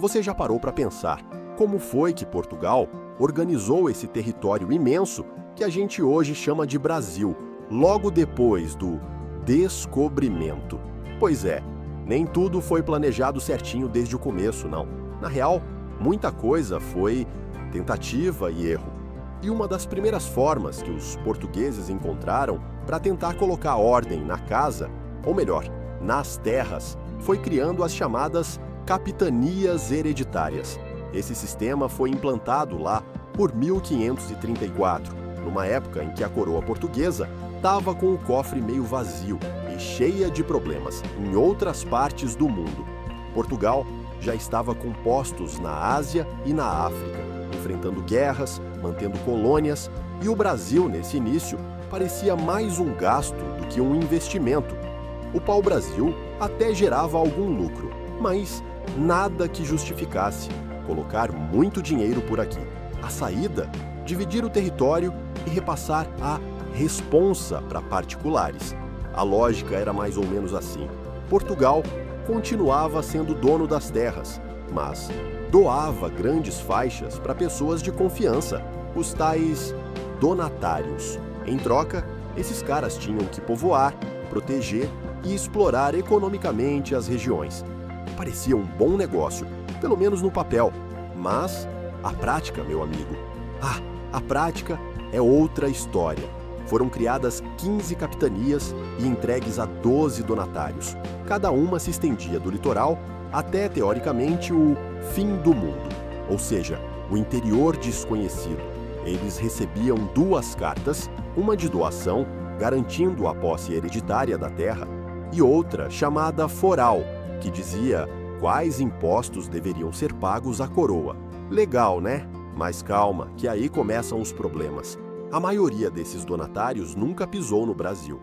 Você já parou para pensar como foi que Portugal organizou esse território imenso que a gente hoje chama de Brasil, logo depois do descobrimento? Pois é, nem tudo foi planejado certinho desde o começo, não. Na real, muita coisa foi tentativa e erro. E uma das primeiras formas que os portugueses encontraram para tentar colocar ordem na casa, ou melhor, nas terras, foi criando as chamadas capitanias hereditárias. Esse sistema foi implantado lá por 1534, numa época em que a coroa portuguesa estava com o cofre meio vazio e cheia de problemas em outras partes do mundo. Portugal já estava com postos na Ásia e na África, enfrentando guerras, mantendo colônias, e o Brasil, nesse início, parecia mais um gasto do que um investimento. O pau-brasil até gerava algum lucro, mas nada que justificasse colocar muito dinheiro por aqui. A saída? Dividir o território e repassar a responsa para particulares. A lógica era mais ou menos assim. Portugal continuava sendo dono das terras, mas doava grandes faixas para pessoas de confiança, os tais donatários. Em troca, esses caras tinham que povoar, proteger e explorar economicamente as regiões. Parecia um bom negócio, pelo menos no papel, mas a prática, meu amigo, a prática é outra história. Foram criadas 15 capitanias e entregues a 12 donatários. Cada uma se estendia do litoral até, teoricamente, o fim do mundo, ou seja, o interior desconhecido. Eles recebiam 2 cartas, uma de doação, garantindo a posse hereditária da terra, e outra chamada foral, que dizia quais impostos deveriam ser pagos à coroa. Legal, né? Mas calma, que aí começam os problemas. A maioria desses donatários nunca pisou no Brasil.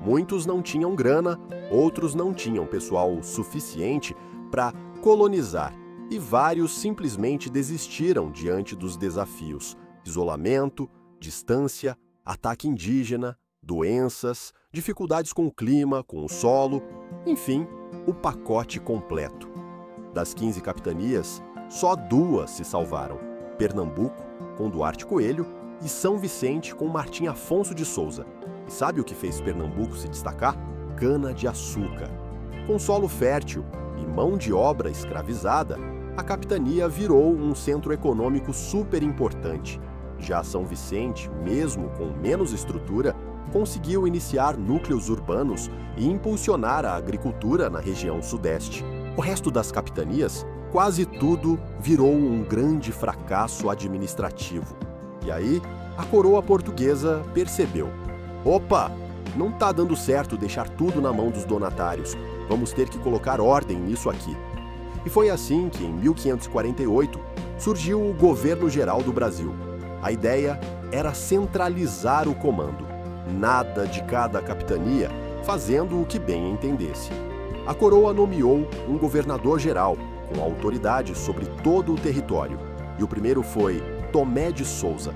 Muitos não tinham grana, outros não tinham pessoal suficiente para colonizar, e vários simplesmente desistiram diante dos desafios: isolamento, distância, ataque indígena, doenças, dificuldades com o clima, com o solo, enfim, o pacote completo. Das 15 capitanias, só 2 se salvaram: Pernambuco, com Duarte Coelho, e São Vicente, com Martim Afonso de Souza. E sabe o que fez Pernambuco se destacar? Cana-de-açúcar. Com solo fértil e mão de obra escravizada, a capitania virou um centro econômico super importante. Já São Vicente, mesmo com menos estrutura, conseguiu iniciar núcleos urbanos e impulsionar a agricultura na região sudeste. O resto das capitanias, quase tudo virou um grande fracasso administrativo. E aí, a coroa portuguesa percebeu: opa, não tá dando certo deixar tudo na mão dos donatários, vamos ter que colocar ordem nisso aqui. E foi assim que, em 1548, surgiu o Governo Geral do Brasil. A ideia era centralizar o comando, nada de cada capitania fazendo o que bem entendesse. A coroa nomeou um governador-geral, com autoridade sobre todo o território, e o primeiro foi Tomé de Souza.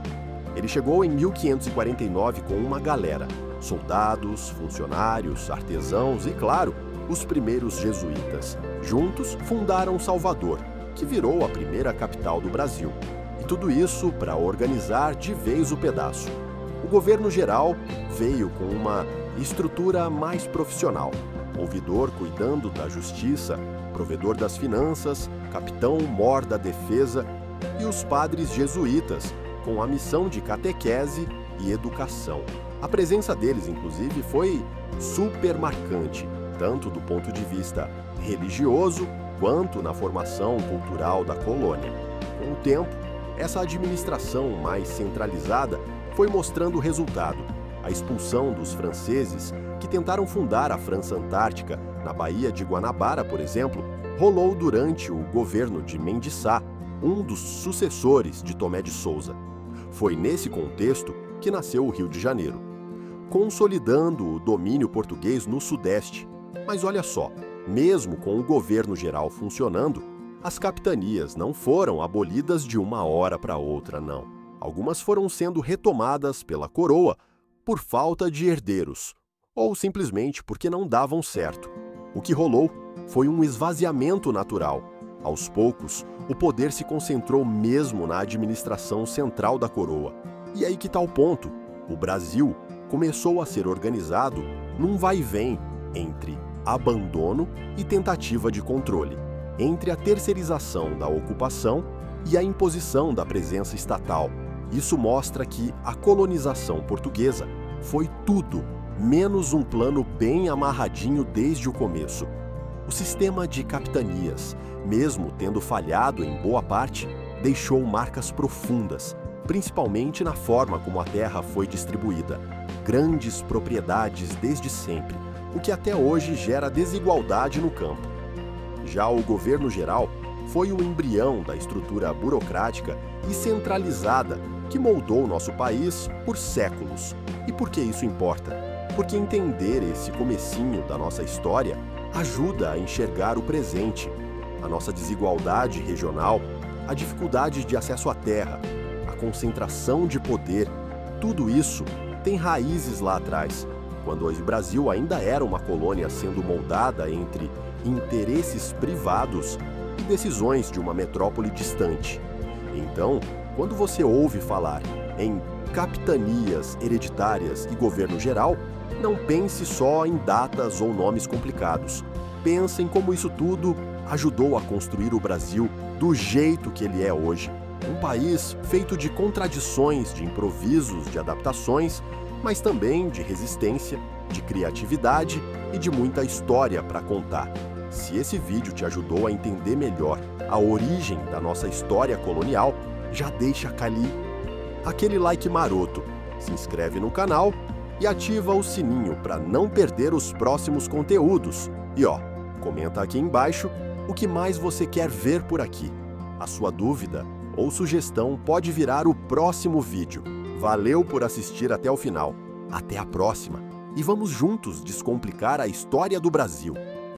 Ele chegou em 1549 com uma galera: soldados, funcionários, artesãos e, claro, os primeiros jesuítas. Juntos fundaram Salvador, que virou a primeira capital do Brasil. E tudo isso para organizar de vez o pedaço. O governo geral veio com uma estrutura mais profissional: ouvidor cuidando da justiça, provedor das finanças, capitão-mor da defesa e os padres jesuítas, com a missão de catequese e educação. A presença deles, inclusive, foi super marcante, tanto do ponto de vista religioso quanto na formação cultural da colônia. Com o tempo, essa administração mais centralizada foi mostrando o resultado: a expulsão dos franceses que tentaram fundar a França Antártica na Baía de Guanabara, por exemplo, rolou durante o governo de Mendes Sá, um dos sucessores de Tomé de Souza. Foi nesse contexto que nasceu o Rio de Janeiro, consolidando o domínio português no Sudeste. Mas olha só, mesmo com o governo geral funcionando, as capitanias não foram abolidas de uma hora para outra, não. Algumas foram sendo retomadas pela coroa por falta de herdeiros, ou simplesmente porque não davam certo. O que rolou foi um esvaziamento natural. Aos poucos, o poder se concentrou mesmo na administração central da coroa. E aí que está o ponto: o Brasil começou a ser organizado num vai-vem entre abandono e tentativa de controle, entre a terceirização da ocupação e a imposição da presença estatal. Isso mostra que a colonização portuguesa foi tudo menos um plano bem amarradinho desde o começo. O sistema de capitanias, mesmo tendo falhado em boa parte, deixou marcas profundas, principalmente na forma como a terra foi distribuída. Grandes propriedades desde sempre, o que até hoje gera desigualdade no campo. Já o governo geral foi o embrião da estrutura burocrática e centralizada que moldou nosso país por séculos. E por que isso importa? Porque entender esse comecinho da nossa história ajuda a enxergar o presente, a nossa desigualdade regional, a dificuldade de acesso à terra, a concentração de poder. Tudo isso tem raízes lá atrás, quando o Brasil ainda era uma colônia sendo moldada entre interesses privados e decisões de uma metrópole distante. Então, quando você ouve falar em capitanias hereditárias e governo geral, não pense só em datas ou nomes complicados. Pense em como isso tudo ajudou a construir o Brasil do jeito que ele é hoje. Um país feito de contradições, de improvisos, de adaptações, mas também de resistência, de criatividade e de muita história para contar. Se esse vídeo te ajudou a entender melhor a origem da nossa história colonial, já deixa ali aquele like maroto, se inscreve no canal e ativa o sininho para não perder os próximos conteúdos. E comenta aqui embaixo o que mais você quer ver por aqui. A sua dúvida ou sugestão pode virar o próximo vídeo. Valeu por assistir até o final. Até a próxima! E vamos juntos descomplicar a história do Brasil.